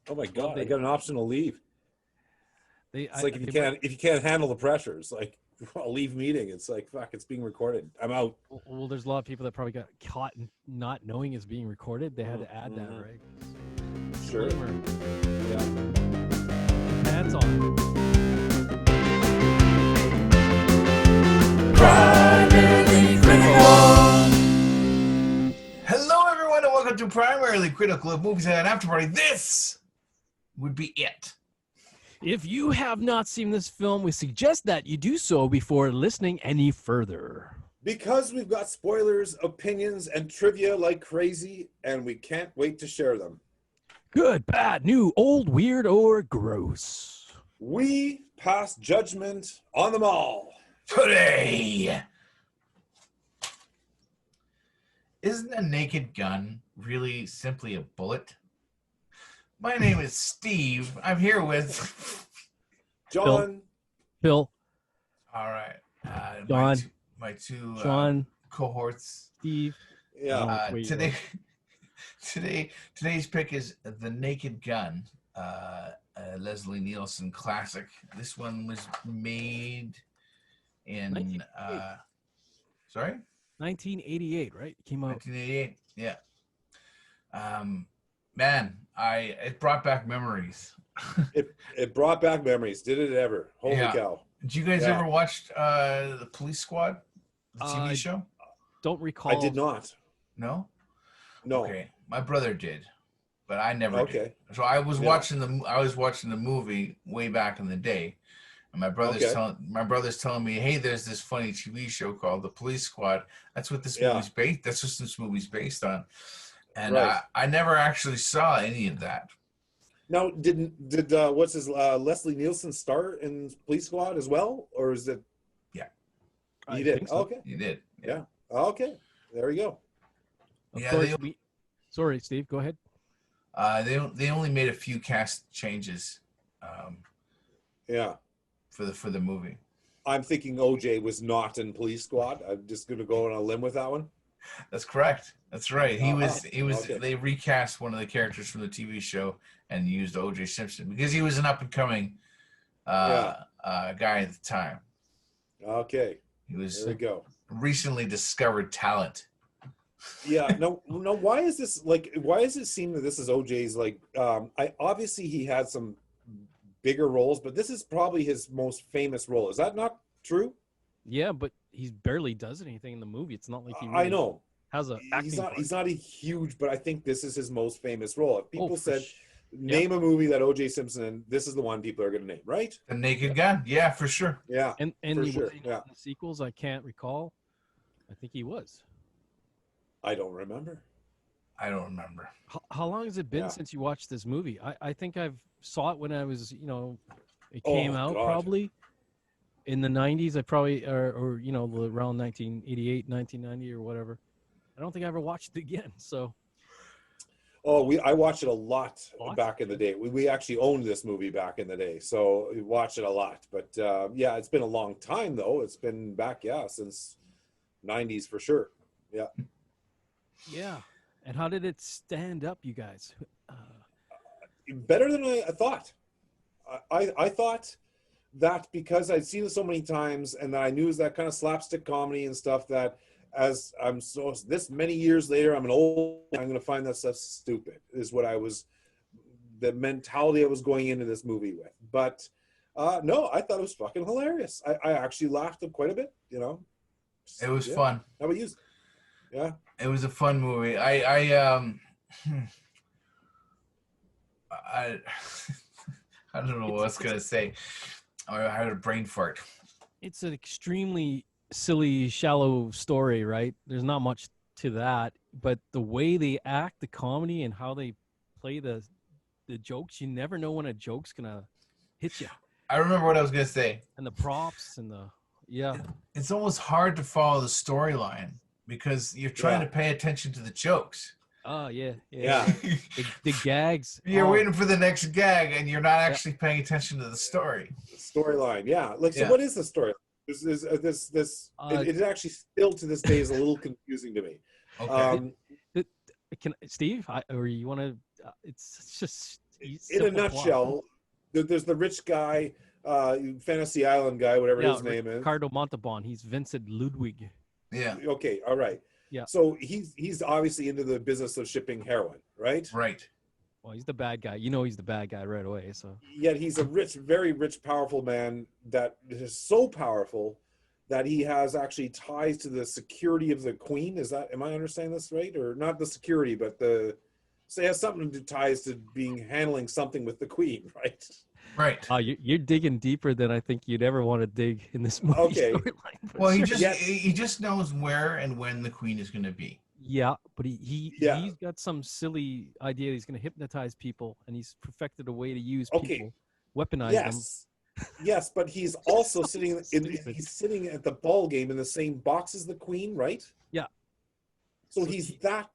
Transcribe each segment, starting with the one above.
Oh my Well, God, I got an optional leave. they, It's like if you can't handle the pressure, it's like I'll leave meeting. It's like fuck, it's being recorded. I'm out. well, there's a lot of people that probably got caught not knowing it's being recorded. They had to add that, Mhm. right? Sure. Disclaimer. Yeah. Pants on. Primarily Critical. Hello, everyone, and welcome to Primarily Critical of Movies and After Party. This would be it. If you have not seen this film, we suggest that you do so before listening any further. Because we've got spoilers, opinions, and trivia like crazy, and we can't wait to share them. Good, bad, new, old, weird, or gross. We pass judgment on them all. Today. Isn't a naked gun really simply a bullet? My name is Steve. I'm here with... John. Phil, All right. John. My two Sean, cohorts. Steve. Yeah. Wait, Today's pick is The Naked Gun, a Leslie Nielsen classic. This one was made in 1988, right? It came out. 1988. Yeah. Man, it brought back memories. It brought back memories. Did it ever? Holy cow. Did you guys ever watch The Police Squad, the TV show? Don't recall. I did not. No? No. Okay. My brother did, but I never did. Okay. So I was watching the movie way back in the day, and my brother's telling me, "Hey, there's this funny TV show called The Police Squad. That's what this movie's based. That's what this movie's based on." And I never actually saw any of that. Now, did what's his Leslie Nielsen star in Police Squad as well, or is it? Yeah, he did. So. Okay, he did. Yeah. Okay, there we go. Of course, sorry, Steve. Go ahead. They only made a few cast changes. For the movie. I'm thinking OJ was not in Police Squad. I'm just going to go on a limb with that one. That's correct. That's right. He was. Okay. They recast one of the characters from the TV show and used OJ Simpson because he was an up and coming guy at the time. Okay. He was there we go. Recently discovered talent. Yeah. No. Why is this like? Why does it seem that this is OJ's like? Obviously he had some bigger roles, but this is probably his most famous role. Is that not true? Yeah, but he barely does anything in the movie. It's not like he really I know has a he's not a huge, but I think this is his most famous role. If people said name a movie that OJ Simpson in, this is the one people are going to name, right? The Naked Gun. Yeah, for sure. Yeah. And for he sure. was in the sequels. I can't recall. I think he was. I don't remember. How long has it been since you watched this movie? I think I've saw it when I was, it came out probably in the 90s. I probably, or around 1988, 1990 or whatever. I don't think I ever watched it again. So. I watched it a lot back in the day. We actually owned this movie back in the day, so we watched it a lot. But it's been a long time though. It's been back, since 90s for sure. Yeah. Yeah. And how did it stand up, you guys? Better than I thought. I thought that because I'd seen it so many times and that I knew it was that kind of slapstick comedy and stuff that as I'm so this many years later, I'm going to find that stuff stupid is what the mentality I was going into this movie with. But no, I thought it was fucking hilarious. I actually laughed quite a bit, It was fun. How about you? Yeah. It was a fun movie. I don't know what I was gonna say. I had a brain fart. It's an extremely silly, shallow story, right? There's not much to that, but the way they act, the comedy, and how they play the jokes, you never know when a joke's gonna hit you. I remember what I was gonna say. And the props and it's almost hard to follow the storyline because you're trying to pay attention to the jokes. Oh, yeah. The gags. You're waiting for the next gag, and you're not actually paying attention to the story. Storyline, yeah. So what is the story? It actually still to this day is a little confusing to me. Okay. Steve, or you want to? It's just in a nutshell, there's the rich guy, Fantasy Island guy, whatever his name is. Ricardo Montalban. He's Vincent Ludwig. Yeah. Okay. All right. Yeah. So he's obviously into the business of shipping heroin, right? Right. Well, he's the bad guy. You know, he's the bad guy right away. So. Yet he's a rich, very rich, powerful man that is so powerful that he has actually ties to the security of the Queen. Am I understanding this right? Or not the security, but so he has something to ties to handling something with the Queen, right? Right. You're digging deeper than I think you'd ever want to dig in this movie. Okay. Well, he just knows where and when the Queen is going to be. Yeah, but he's got some silly idea. He's going to hypnotize people, and he's perfected a way to use people, weaponize them. Yes, but he's also sitting at the ball game in the same box as the Queen, right? Yeah. So he's that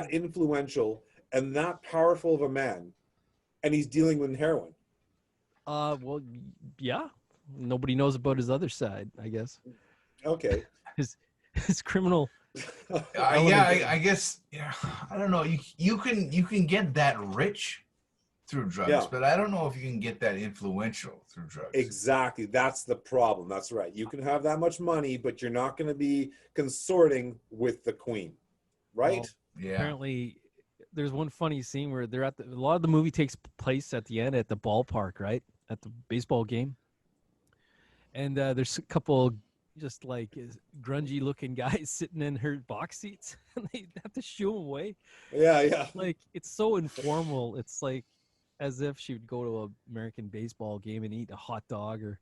influential and that powerful of a man, and he's dealing with heroin. Well, yeah. Nobody knows about his other side, I guess. Okay. His criminal. I guess. Yeah, I don't know. You can get that rich through drugs, but I don't know if you can get that influential through drugs. Exactly. That's the problem. That's right. You can have that much money, but you're not going to be consorting with the Queen, right? Well, yeah. Apparently, there's one funny scene where they're a lot of the movie takes place at the end at the ballpark, right? At the baseball game. And there's a couple just like grungy looking guys sitting in her box seats, and they have to shoo them away. Yeah. Like, it's so informal. It's like as if she would go to an American baseball game and eat a hot dog or.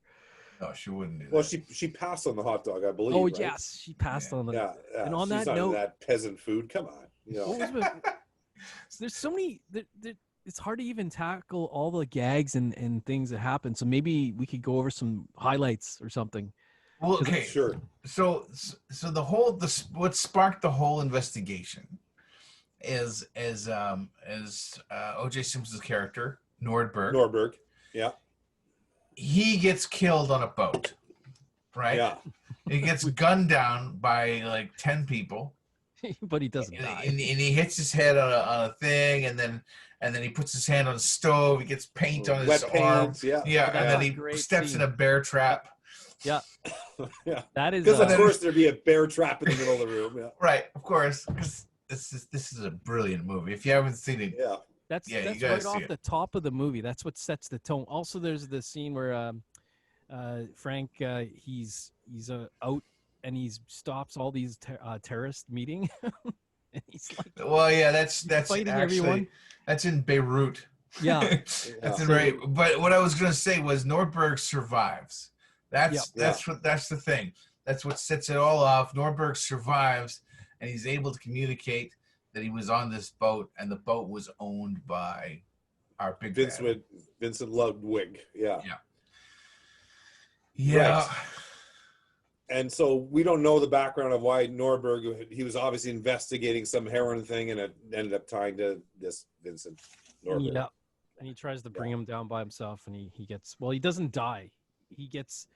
No, she wouldn't do that. Well, she passed on the hot dog, I believe. Oh, right? yes, she passed on the. Yeah. And on She's that note, that peasant food. Come on, you know. There's so many. It's hard to even tackle all the gags and things that happen. So maybe we could go over some highlights or something. Well, okay, sure. So what sparked the whole investigation is O.J. Simpson's character Nordberg. Yeah. He gets killed on a boat, right? Yeah. He gets gunned down by like 10 people. But he doesn't die. And he hits his head on a thing, and then he puts his hand on the stove. He gets paint on his arm. Yeah. And then he steps in a bear trap. Yeah. Yeah. That is because of course there'd be a bear trap in the middle of the room. Yeah. Right. Of course, because this is a brilliant movie. If you haven't seen it, that's right off the top of the movie. That's what sets the tone. Also, there's the scene where Frank he's out. And he stops all these terrorist meeting. And he's like, well, yeah, that's fighting actually everyone. That's in Beirut. Yeah, that's right. But what I was going to say was Nordberg survives. That's the thing. That's what sets it all off. Nordberg survives, and he's able to communicate that he was on this boat, and the boat was owned by our big Vincent Ludwig. Yeah. Right. And so we don't know the background of why Nordberg, he was obviously investigating some heroin thing, and it ended up tying to this Vincent Nordberg. Yeah. And he tries to bring him down by himself, and he doesn't die. He gets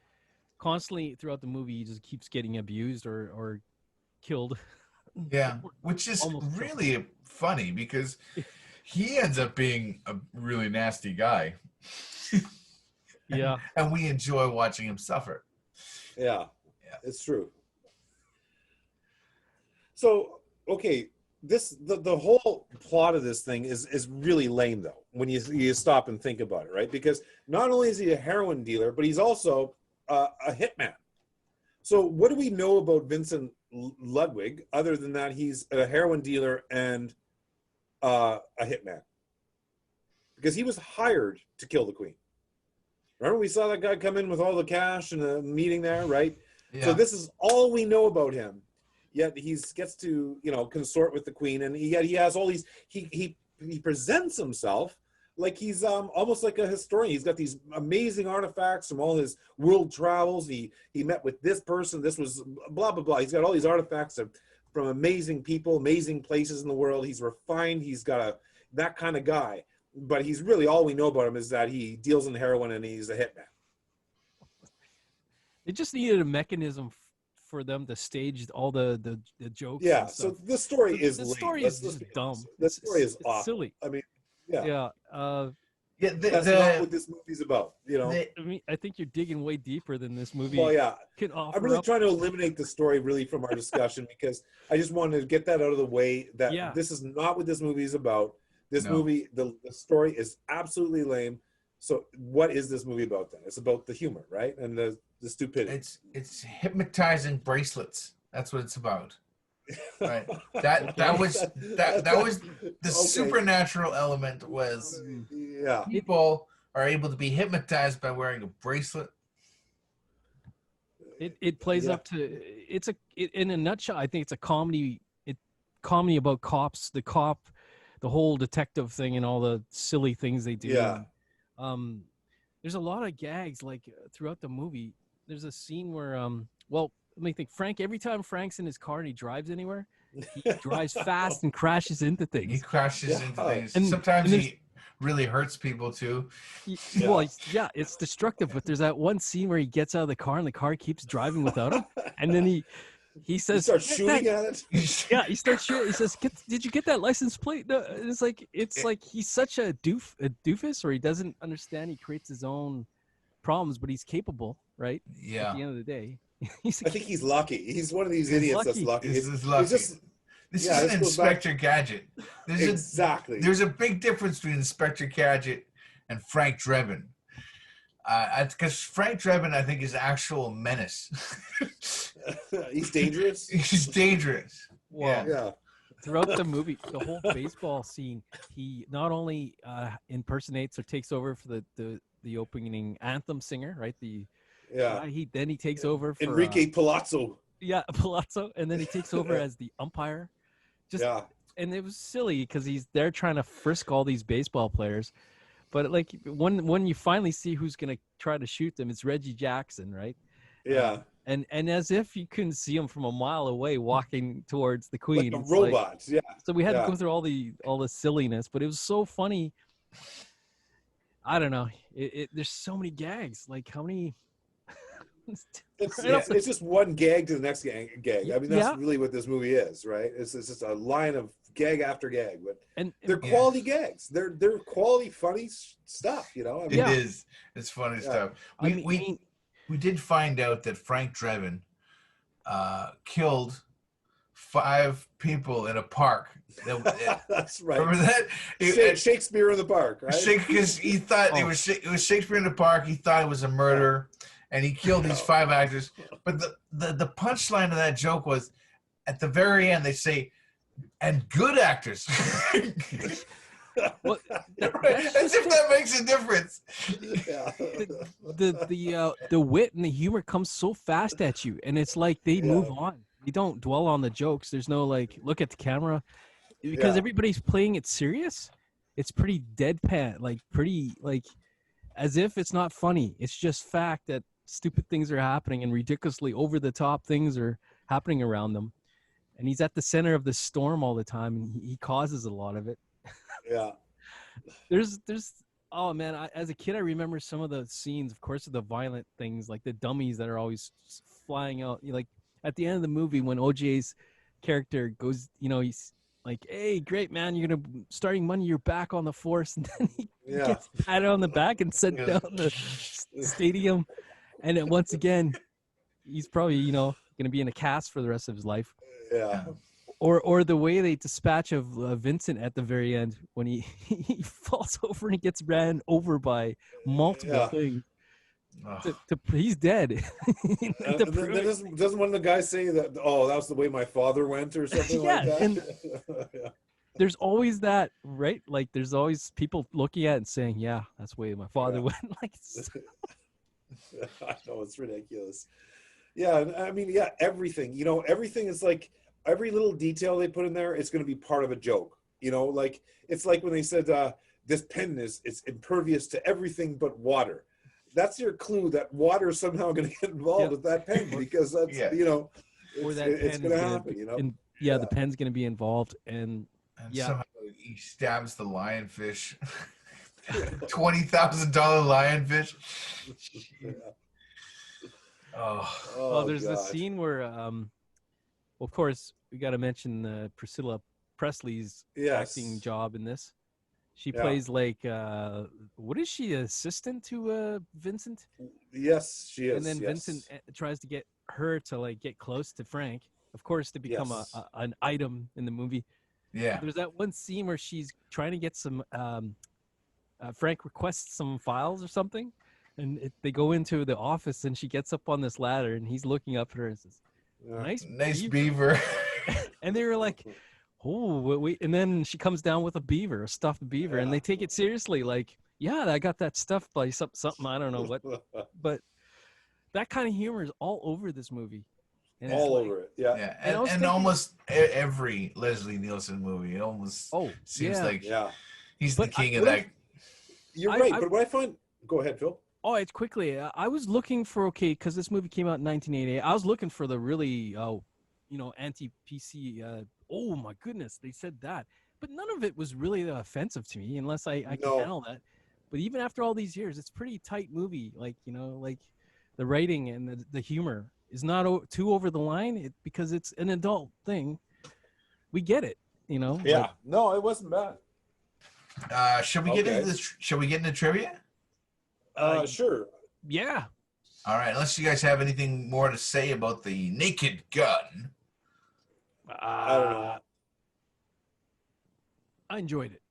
constantly throughout the movie, he just keeps getting abused or killed. Yeah, which is really funny because he ends up being a really nasty guy. Yeah. And we enjoy watching him suffer. Yeah. It's true. So, okay, the whole plot of this thing is really lame, though, when you stop and think about it, right? Because not only is he a heroin dealer, but he's also a hitman. So what do we know about Vincent Ludwig other than that he's a heroin dealer and a hitman? Because he was hired to kill the Queen. Remember we saw that guy come in with all the cash in a meeting there, right? Yeah. So this is all we know about him. Yet he gets to, consort with the Queen, and yet he has all these. He presents himself like he's almost like a historian. He's got these amazing artifacts from all his world travels. He met with this person. This was blah blah blah. He's got all these artifacts from amazing people, amazing places in the world. He's refined. He's got that kind of guy. But he's really, all we know about him is that he deals in heroin and he's a hitman. It just needed a mechanism for them to stage all the jokes. Yeah, so the story is the story is just dumb. The story is awful. Silly. I mean, yeah. Yeah. Yeah, that's not what this movie's about. You know, I mean, I think you're digging way deeper than this movie. Well, yeah, can offer I'm really up. trying to eliminate the story really from our discussion because I just wanted to get that out of the way. That this is not what this movie is about. This movie, the story is absolutely lame. So, what is this movie about then? It's about the humor, right, and the stupidity. It's hypnotizing bracelets. That's what it's about. Right. That was the supernatural element was people are able to be hypnotized by wearing a bracelet. It plays up to in a nutshell. I think it's a comedy. Comedy about cops, the whole detective thing, and all the silly things they do. Yeah. There's a lot of gags like throughout the movie. There's a scene where well, let me think. Frank, every time Frank's in his car and he drives anywhere, he drives fast and crashes into things. He crashes into things. And sometimes he really hurts people too. Well, it's destructive. But there's that one scene where he gets out of the car and the car keeps driving without him, and then he says, he starts shooting at it. Yeah, he starts shooting. He says, "Did you get that license plate?" No, it's like he's such a doofus, or he doesn't understand. He creates his own problems, but he's capable, right? Yeah. At the end of the day, I think he's lucky. He's one of these idiots that's lucky. He's lucky. This is an Inspector Gadget. There's a big difference between Inspector Gadget and Frank Drebin. Because Frank Drebin, I think, is actual menace. He's dangerous. He's dangerous. Well, yeah. Throughout the movie, the whole baseball scene, he not only impersonates or takes over for the opening anthem singer, right? He takes over for Enrique Palazzo. Yeah, Palazzo, and then he takes over as the umpire. And it was silly because he's there trying to frisk all these baseball players. But like when you finally see who's gonna try to shoot them, it's Reggie Jackson, right? Yeah. And as if you couldn't see him from a mile away walking towards the Queen. Like a robot, So we had to go through all the silliness, but it was so funny. I don't know. There's so many gags. Like how many? It's just one gag to the next gag. I mean, that's really what this movie is, right? It's just a line of gag after gag, but they're quality gags. They're quality, funny stuff. You know, I mean, it is. It's funny stuff. We did find out that Frank Drebin killed 5 people in a park. That's right. Remember that? Shakespeare in the Park, right? Because he thought it was Shakespeare in the Park. He thought it was a murder. And he killed these 5 actors. But the punchline of that joke was, at the very end, they say, and good actors. Well, as if that makes a difference. The wit and the humor comes so fast at you, and it's like they move on. You don't dwell on the jokes. There's no like look at the camera because everybody's playing it serious. It's pretty deadpan, like pretty like as if it's not funny. It's just fact that stupid things are happening and ridiculously over the top things are happening around them. And he's at the center of the storm all the time, and he causes a lot of it. Yeah. There's oh man, as a kid I remember some of the scenes, of course, of the violent things like the dummies that are always flying out. Like at the end of the movie when OJ's character goes, he's like, "Hey, great man, you're gonna starting money. You're back on the force," and then he gets patted on the back and sent down the stadium. And then once again, he's probably gonna be in a cast for the rest of his life. Yeah. Or the way they dispatch of Vincent at the very end when he falls over and he gets ran over by multiple things. He's dead. Doesn't one of the guys say that? Oh, that was the way my father went, or something like that. And there's always that, right? Like there's always people looking at it and saying, "Yeah, that's the way my father went." Like, I know it's ridiculous. Yeah, I mean, everything. Everything is like every little detail they put in there. It's going to be part of a joke. Like it's like when they said this pen it's impervious to everything but water. That's your clue that water is somehow going to get involved with that pen because that's it's going to happen. The pen's going to be involved, and somehow he stabs the lionfish. $20,000 lionfish. Oh, there's the scene where, of course, we got to mention Priscilla Presley's acting job in this. She plays like what is she, assistant to Vincent? Yes, she is. And then yes. Vincent tries to get her to like get close to Frank, of course, to become an item in the movie. Yeah. But there's that one scene where she's trying to get some Frank requests some files or something, and they go into the office, and she gets up on this ladder, and he's looking up at her and says, "Nice beaver." And they were like, "Oh, wait!" And then she comes down with a stuffed beaver, and they take it seriously. Like, yeah, I got that stuffed by something I don't know what, but that kind of humor is all over this movie. And all over it, yeah. Yeah, and almost every Leslie Nielsen movie, it almost seems like he's the king of that. You're right, but what I find... Go ahead, Phil. Oh, it's quickly. I was looking for, because this movie came out in 1988. I was looking for the really, anti-PC. Oh my goodness, they said that, but none of it was really offensive to me, unless I can handle that. But even after all these years, it's a pretty tight movie. Like like the writing and the humor is not too over the line, because it's an adult thing. We get it, Yeah. No, it wasn't bad. Should we get into this? Shall we get into trivia? Sure. Yeah. All right. Unless you guys have anything more to say about the Naked Gun. I don't know. I enjoyed it.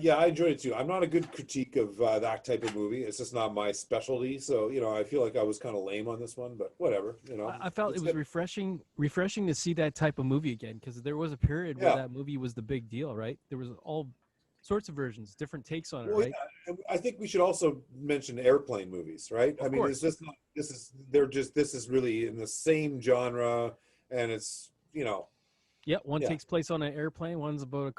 Yeah, I enjoyed it too. I'm not a good critique of that type of movie. It's just not my specialty. So, I feel like I was kind of lame on this one, but whatever. I felt it was refreshing to see that type of movie again, because there was a period where that movie was the big deal, right? There was all sorts of versions, different takes on it, right? Yeah. I think we should also mention airplane movies, right? Of course. It's just not, this is really in the same genre, and it's one takes place on an airplane, one's about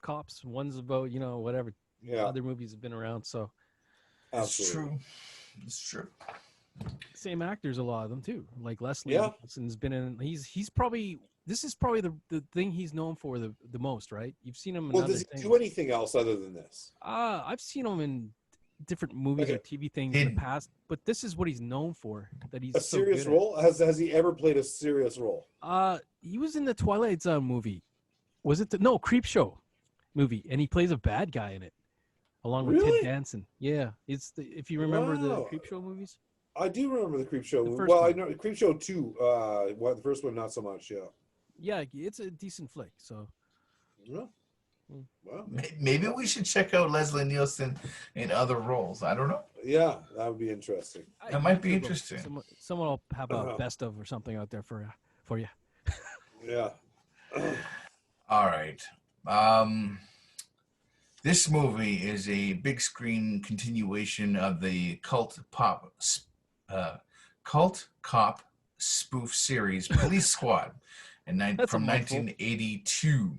cops, one's about whatever other movies have been around. So absolutely. It's true. Same actors, a lot of them too, like Leslie Nielsen's been in. This is probably the thing he's known for the most, right? You've seen him in other does he do anything else other than this? I've seen him in different movies or TV things in the past, but this is what he's known for. That he's a serious role. Has he ever played a serious role? He was in the Twilight Zone movie. Was it Creep Show movie, and he plays a bad guy in it, along with Ted Danson. Yeah, it's if you remember the Creep Show movies. I do remember the Creep Show movie. Well, I know Creep Show 2. The first one, not so much. Yeah. Yeah, it's a decent flick. So. Yeah. Well, maybe we should check out Leslie Nielsen in other roles. I don't know. Yeah, that would be interesting. That might be interesting. Someone will have a best of or something out there for you. Yeah. All right. This movie is a big screen continuation of the cult cop spoof series Police Squad from 1982.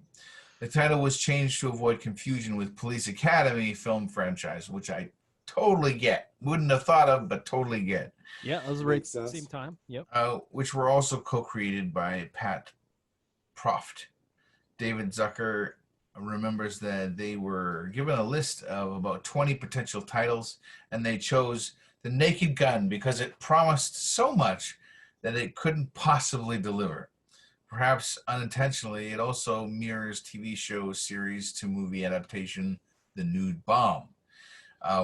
The title was changed to avoid confusion with Police Academy film franchise, which I totally get. Wouldn't have thought of, but totally get. Yeah, that was right at the same time. Yep. Which were also co-created by Pat Proft. David Zucker remembers that they were given a list of about 20 potential titles, and they chose The Naked Gun because it promised so much that it couldn't possibly deliver. Perhaps unintentionally, it also mirrors TV show series to movie adaptation The Nude Bomb,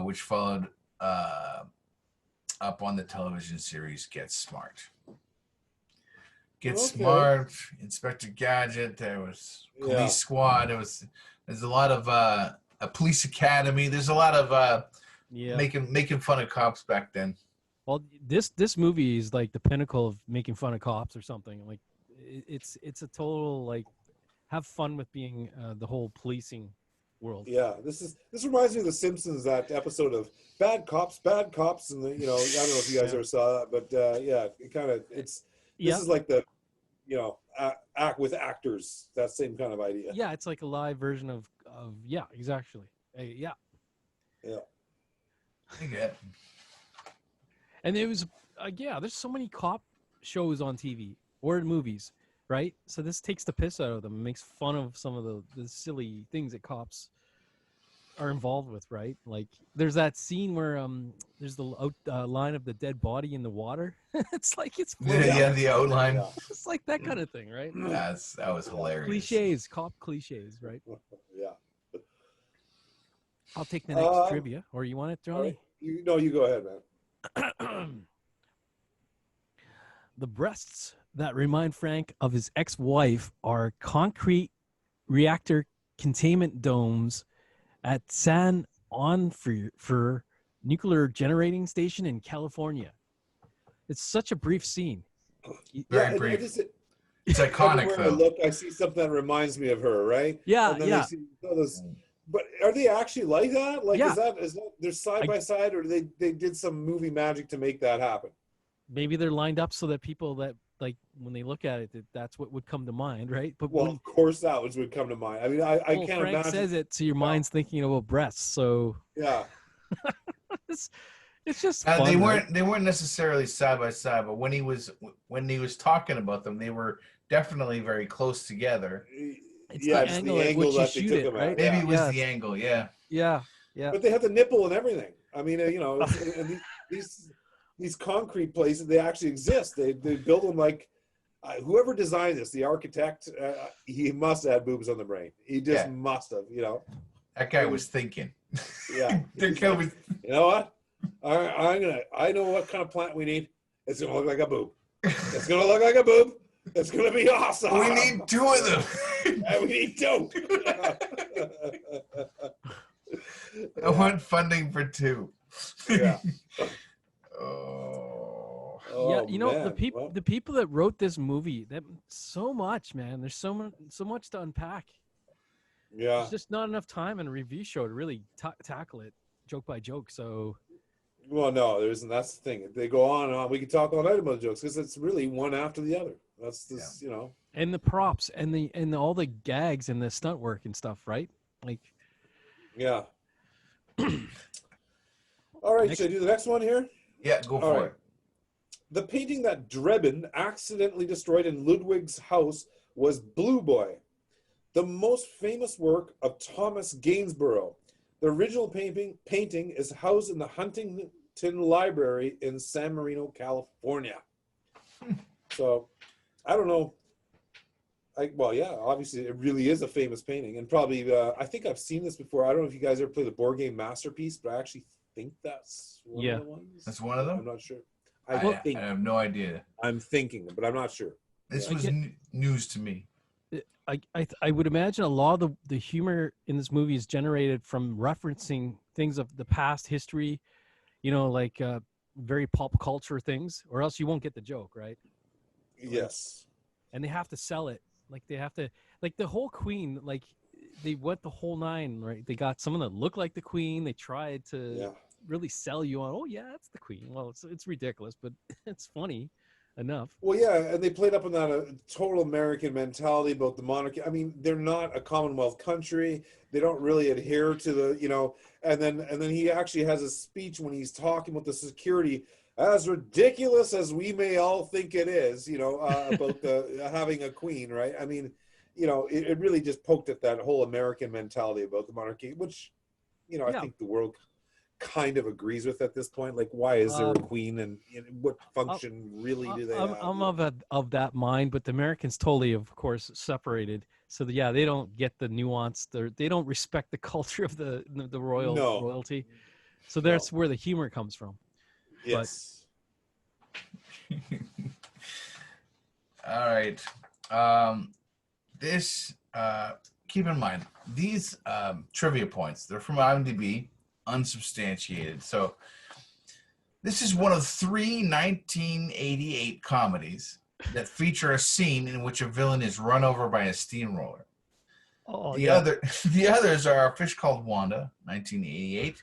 which followed up on the television series Get Smart. Get Smart, Inspector Gadget, there was Police Squad, there's a lot of a Police Academy, there's a lot of making fun of cops back then. Well, this movie is like the pinnacle of making fun of cops or something. Like it's a total like have fun with being the whole policing world. Yeah, this reminds me of The Simpsons, that episode of bad cops, and I don't know if you guys ever saw that, but it kind of this is like the act with actors, that same kind of idea. Yeah, it's like a live version of exactly. Yeah. And it was there's so many cop shows on TV or in movies, right? So this takes the piss out of them and makes fun of some of the silly things that cops are involved with, right? Like there's that scene where there's the line of the dead body in the water. It's like it's the outline. Yeah. It's like that kind of thing, right? That was hilarious. Cop cliches, right? Yeah. I'll take the next trivia. Or you want it, Johnny? Right. You go ahead, man. The breasts that remind Frank of his ex-wife are concrete reactor containment domes at San Onofre nuclear generating station in California. It's such a brief scene. Very brief. It's iconic, everywhere though. I look, I see something that reminds me of her, right? Yeah, and then but are they actually like that? Like, is that they're side by side, or they did some movie magic to make that happen? Maybe they're lined up so that people that, like, when they look at it, that's what would come to mind, right? But of course that would come to mind. I mean, I can't Frank imagine. Says it, so your mind's thinking about breasts. So yeah, it's just fun, they weren't necessarily side by side, but when he was talking about them, they were definitely very close together. It's the angle that they took them at. Maybe it was the angle, yeah. But they have the nipple and everything. I mean, and these concrete places, they actually exist. They build them like whoever designed this, the architect, he must have had boobs on the brain. He just must have, That guy was thinking. Yeah. That guy was. You know what? I know what kind of plant we need. It's gonna look like a boob. It's gonna look like a boob. It's gonna be awesome. We need 2 of them. We need 2. I want funding for 2. Yeah. Yeah, man. The people that wrote this movie, that so much, man. There's so much to unpack. Yeah. There's just not enough time in a review show to really tackle it joke by joke. So. Well, no, there isn't. That's the thing. If they go on and on, we could talk all night about the jokes because it's really one after the other. That's this, And the props and all the gags and the stunt work and stuff, right? Like. Yeah. All right, should I do the next one here? Yeah, go for it. The painting that Drebin accidentally destroyed in Ludwig's house was Blue Boy, the most famous work of Thomas Gainsborough. The original painting is housed in the Huntington Library in San Marino, California. So, I don't know. Obviously it really is a famous painting, and probably I think I've seen this before. I don't know if you guys ever played the board game Masterpiece, but I actually think that's one of the ones. That's one of them? I'm not sure. I have no idea. I'm thinking, but I'm not sure. This was news to me. I would imagine a lot of the humor in this movie is generated from referencing things of the past history, like very pop culture things, or else you won't get the joke, right? Yes. And they have to sell it. Like they have to, like the whole Queen, like they went the whole 9, right? They got someone that looked like the Queen. They tried to really sell you on, oh yeah, that's the Queen. Well, it's ridiculous, but it's funny enough. Well, yeah, and they played up on that total American mentality about the monarchy. I mean, they're not a Commonwealth country. They don't really adhere to the, and then he actually has a speech when he's talking about the security, as ridiculous as we may all think it is, about the having a queen, right? I mean, it really just poked at that whole American mentality about the monarchy, which, I think the world kind of agrees with at this point. Like, why is there a queen, and what function really do they have? I'm of that mind, but the Americans totally, of course, separated. So they don't get the nuance. They don't respect the culture of the royalty. So that's where the humor comes from. Yes. All right. Keep in mind, these trivia points, they're from IMDb, unsubstantiated. So this is one of 3 1988 comedies that feature a scene in which a villain is run over by a steamroller. The others are A Fish Called Wanda, 1988,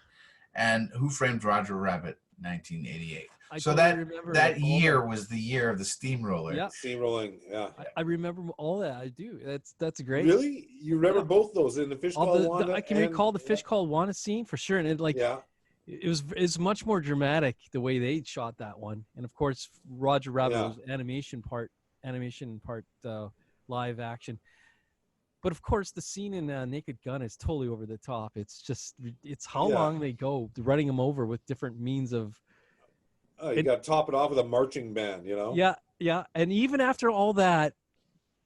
and Who Framed Roger Rabbit, 1988. So that year was the year of the steamroller. Yeah. Steamrolling, yeah. I remember all that. I do. That's great. Really? You remember both those in The Fish Called Wanda? I can recall the Fish Called Wanda scene for sure. And it's much more dramatic the way they shot that one. And of course, Roger Rabbit was animation part live action. But of course, the scene in Naked Gun is totally over the top. It's how long they go running them over with different means of. Oh, you got to top it off with a marching band, Yeah, and even after all that,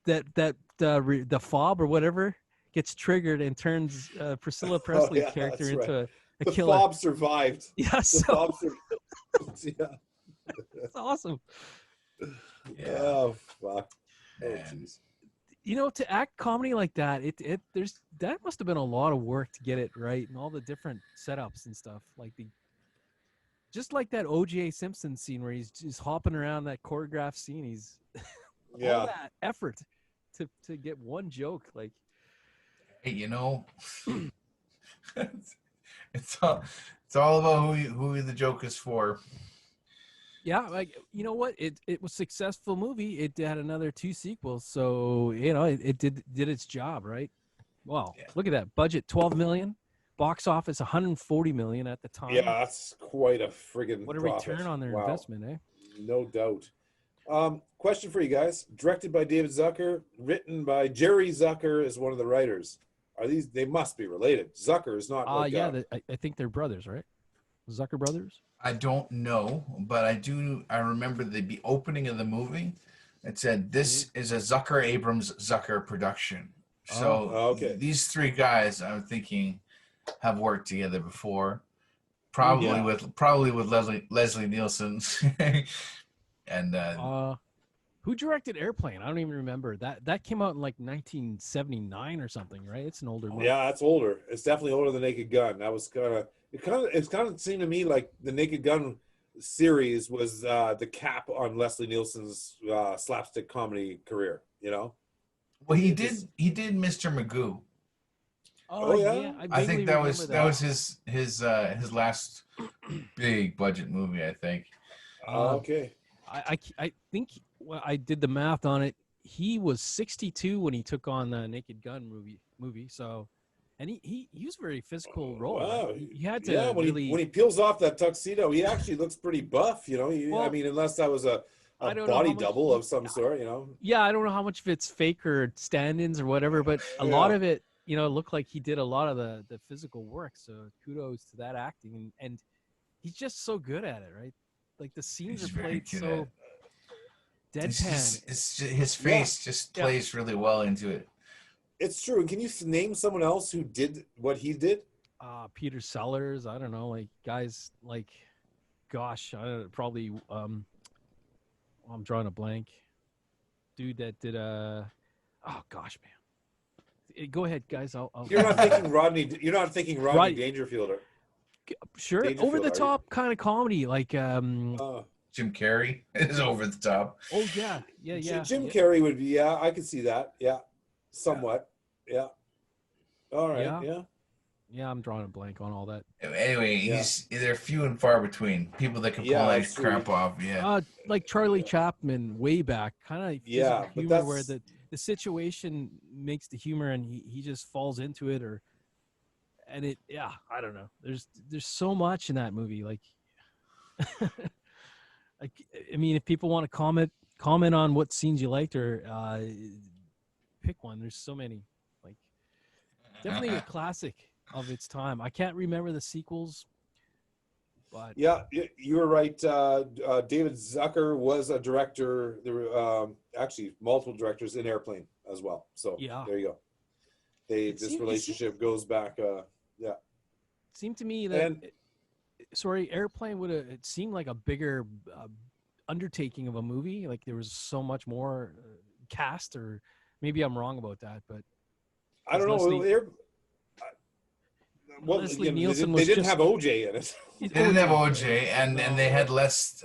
the fob or whatever gets triggered and turns Priscilla Presley's character into a the killer. fob survived. Yeah, yeah. It's awesome. Yeah. Oh fuck. Oh jeez. You know, to act comedy like that, that must have been a lot of work to get it right, and all the different setups and stuff. Like just like that O.J. Simpson scene where he's just hopping around that choreographed scene. He's all that effort to get one joke. Like, hey, you know, it's all about who the joke is for. Yeah, like, you know what? It was a successful movie. It had another 2 sequels, so you know it did its job, right? Wow, look at that budget, $12 million, box office $140 million at the time. Yeah, that's quite a friggin' what a profit. return on their investment, eh? No doubt. Question for you guys: directed by David Zucker, written by Jerry Zucker is one of the writers. Are these? They must be related. Zucker is not. I think they're brothers, right? Zucker brothers. I don't know, but I remember the opening of the movie. It said, "This is a Zucker Abrams Zucker production." So these 3 guys, I'm thinking, have worked together before, probably with Leslie Nielsen, and who directed Airplane? I don't even remember that came out in like 1979 or something, right? It's an older movie. Yeah, it's older. It's definitely older than Naked Gun. That was it kind of seemed to me like the Naked Gun series was the cap on Leslie Nielsen's slapstick comedy career. You know. Well, he did Mr. Magoo. Oh yeah, I think that was his last big budget movie, I think. Okay. I think I did the math on it. He was 62 when he took on the Naked Gun movie. So, and he was a very physical role. Wow. Right? He had to when he peels off that tuxedo, he actually looks pretty buff. You know, I mean, unless that was a body double of some sort. You know. Yeah, I don't know how much of it's fake or stand-ins or whatever, but a lot of it, you know, looked like he did a lot of the physical work. So kudos to that acting, and he's just so good at it, right? Like the scenes are played so deadpan. His face just plays really well into it. It's true. Can you name someone else who did what he did? Peter Sellers. I don't know, like guys like, gosh, probably. I'm drawing a blank. Dude that did oh gosh, man. Go ahead, guys. You're not thinking Rodney. You're not thinking Rodney Dangerfield. Sure, over the top kind of comedy, like Jim Carrey is over the top. Oh yeah. Jim Carrey would be. Yeah, I could see that. Yeah, somewhat. Yeah. All right. Yeah, I'm drawing a blank on all that. Anyway, they're few and far between people that can pull that crap off. Yeah. Like Charlie Chaplin way back, kind of humor where the situation makes the humor and he just falls into it, I don't know. There's so much in that movie. Like, I mean, if people want to comment on what scenes you liked or pick one. There's so many. Like, definitely a classic of its time. I can't remember the sequels, but yeah, you were right. David Zucker was a director. There were actually multiple directors in Airplane as well. So there you go. This relationship goes back. It seemed to me that Airplane it seemed like a bigger undertaking of a movie. Like there was so much more cast, or maybe I'm wrong about that, but I don't know. Leslie Nielsen they didn't have OJ in it. They didn't have OJ, and they had less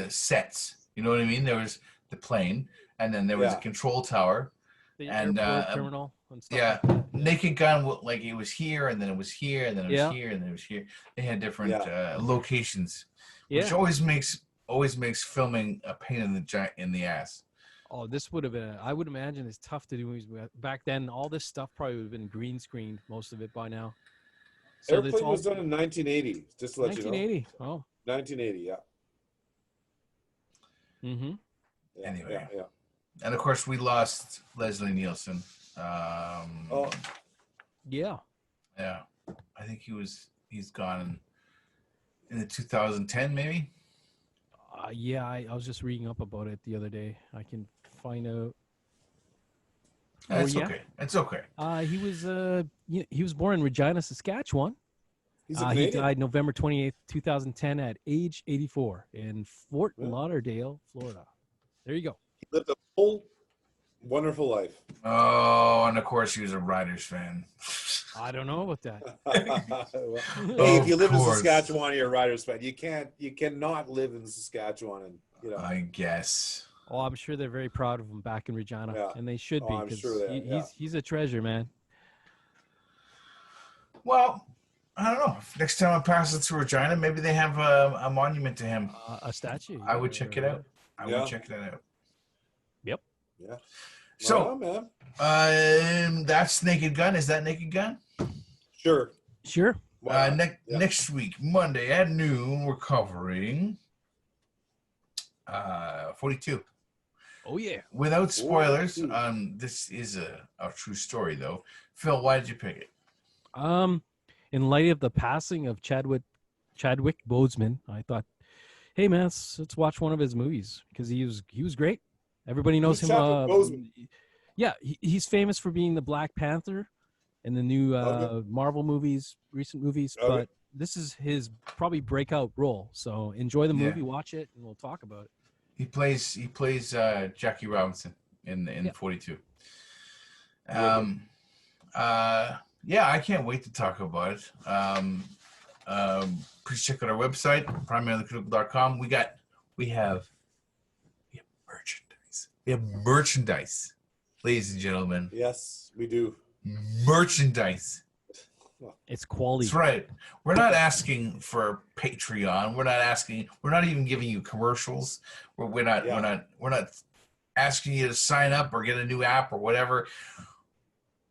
sets. You know what I mean? There was the plane, and then there was a control tower, and terminal. And stuff Naked Gun, like it was here, and then it was here, and then it was here, and then it was here. They had different locations, which always makes filming a pain in the ass. Oh, this would have been. I would imagine it's tough to do movies back then. All this stuff probably would have been green screened, most of it by now. So Airplane was done in 1980. Just to let you know. 1980. Oh. 1980. Yeah. Mm-hmm. Anyway. And of course, we lost Leslie Nielsen. Yeah. Yeah. I think he's gone in the 2010 maybe. I was just reading up about it the other day. I can find out. That's okay. It's okay. He was born in Regina, Saskatchewan. He's a Canadian. He died November 28th, 2010 at age 84 in Fort Lauderdale, Florida. There you go. He lived a full, wonderful life. Oh, and of course he was a Riders fan. I don't know about that. Hey, if you live in Saskatchewan, you're a Riders fan. You cannot live in Saskatchewan, and I guess. Oh, I'm sure they're very proud of him back in Regina, and they should be because he's a treasure, man. Well, I don't know. If next time I pass it through Regina, maybe they have a monument to him. A statue. I would check it out. I would check that out. Yep. Yeah. So, that's Naked Gun. Is that Naked Gun? Sure. Next week, Monday at noon, we're covering 42. Oh, yeah. Without spoilers, this is a true story, though. Phil, why did you pick it? In light of the passing of Chadwick Boseman, I thought, hey, man, let's watch one of his movies because he was great. Everybody knows him. He's famous for being the Black Panther in the new Marvel movies, recent movies. Okay. But this is his probably breakout role. So enjoy the movie, watch it, and we'll talk about it. He plays Jackie Robinson in 42. I can't wait to talk about it. Please check out our website, primarylycritical.com. We have merchandise. We have merchandise, ladies and gentlemen. Yes, we do. Merchandise. It's quality. That's right. We're not asking for Patreon. We're not even giving you commercials. We're not asking you to sign up or get a new app or whatever.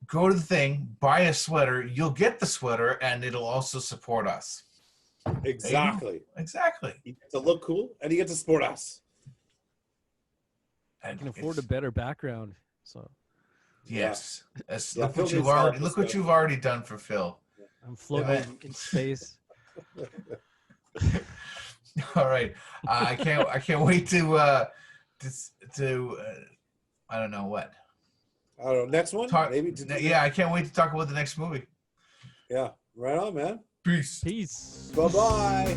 Go to the thing, buy a sweater. You'll get the sweater, and it'll also support us. Exactly. You get to look cool, and you get to support us. I can afford a better background. So. Yes. Look what you've already done for Phil. I'm floating in space. All right. I can't wait to I don't know what. I don't know. Next one? I can't wait to talk about the next movie. Yeah. Right on, man. Peace. Peace. Bye-bye.